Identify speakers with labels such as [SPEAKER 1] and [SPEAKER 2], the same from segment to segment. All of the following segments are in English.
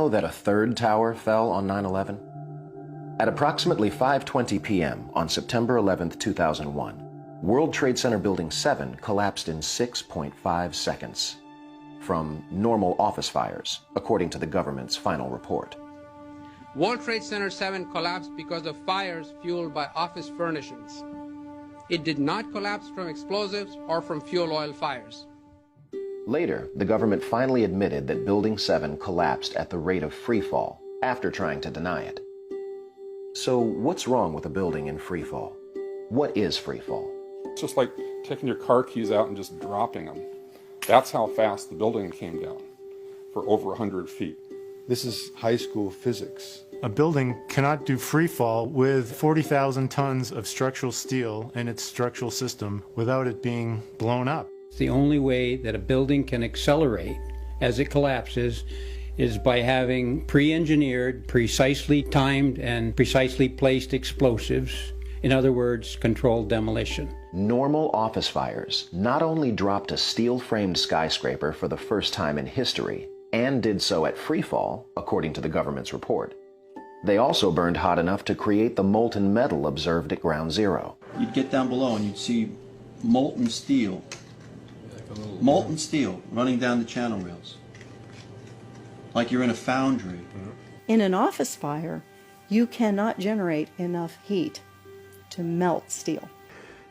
[SPEAKER 1] Know that a third tower fell on 9/11? At approximately 5:20 p.m. on September 11, 2001, World Trade Center Building 7 collapsed in 6.5 seconds from normal office fires, according to the government's final report.
[SPEAKER 2] World Trade Center 7 collapsed because of fires fueled by office furnishings. It did not collapse from explosives or from fuel oil fires.
[SPEAKER 1] Later, the government finally admitted that Building 7 collapsed at the rate of free fall, after trying to deny it. So what's wrong with a building in free fall? What is free fall?
[SPEAKER 3] It's just like taking your car keys out and just dropping them. That's how fast the building came down, for over 100 feet.
[SPEAKER 4] This is high school physics.
[SPEAKER 5] A building cannot do free fall with 40,000 tons of structural steel in its structural system without it being blown up.
[SPEAKER 6] The only way that a building can accelerate as it collapses is by having pre-engineered, precisely timed, and precisely placed explosives. In other words, controlled demolition.
[SPEAKER 1] Normal office fires not only dropped a steel-framed skyscraper for the first time in history, and did so at free fall, according to the government's report. They also burned hot enough to create the molten metal observed at ground zero.
[SPEAKER 7] You'd get down below and you'd see molten steel running down the channel rails, like you're in a foundry.
[SPEAKER 8] In an office fire, you cannot generate enough heat to melt steel.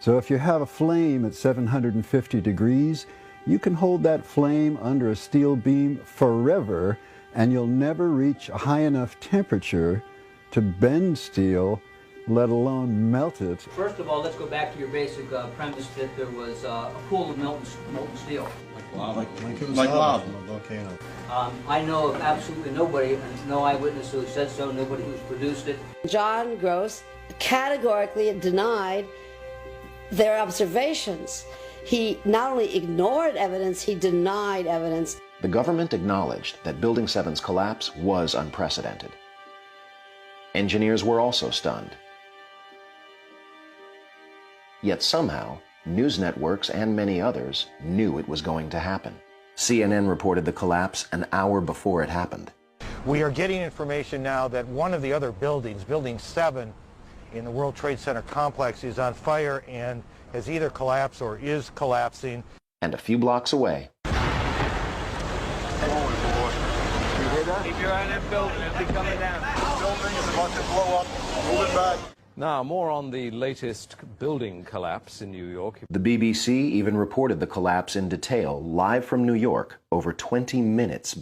[SPEAKER 4] So if you have a flame at 750 degrees, you can hold that flame under a steel beam forever, and you'll never reach a high enough temperature to bend steel, let alone melt it.
[SPEAKER 9] First of all, let's go back to your basic premise that there was a pool of molten steel.
[SPEAKER 7] Like lava.
[SPEAKER 4] Volcano.
[SPEAKER 9] I know of absolutely nobody, and no eyewitness who said so, nobody who's produced it.
[SPEAKER 10] John Gross categorically denied their observations. He not only ignored evidence, he denied evidence.
[SPEAKER 1] The government acknowledged that Building 7's collapse was unprecedented. Engineers were also stunned. Yet somehow, news networks and many others knew it was going to happen. CNN reported the collapse an hour before it happened.
[SPEAKER 11] We are getting information now that one of the other buildings, Building 7 in the World Trade Center complex, is on fire and has either collapsed or is collapsing.
[SPEAKER 1] And a few blocks away,
[SPEAKER 11] Keep your eye on that building, it'll be coming down. The building is about to blow up. Moving back.
[SPEAKER 12] Now, more on the latest building collapse in New York.
[SPEAKER 1] the BBC even reported the collapse in detail live from New York over 20 minutes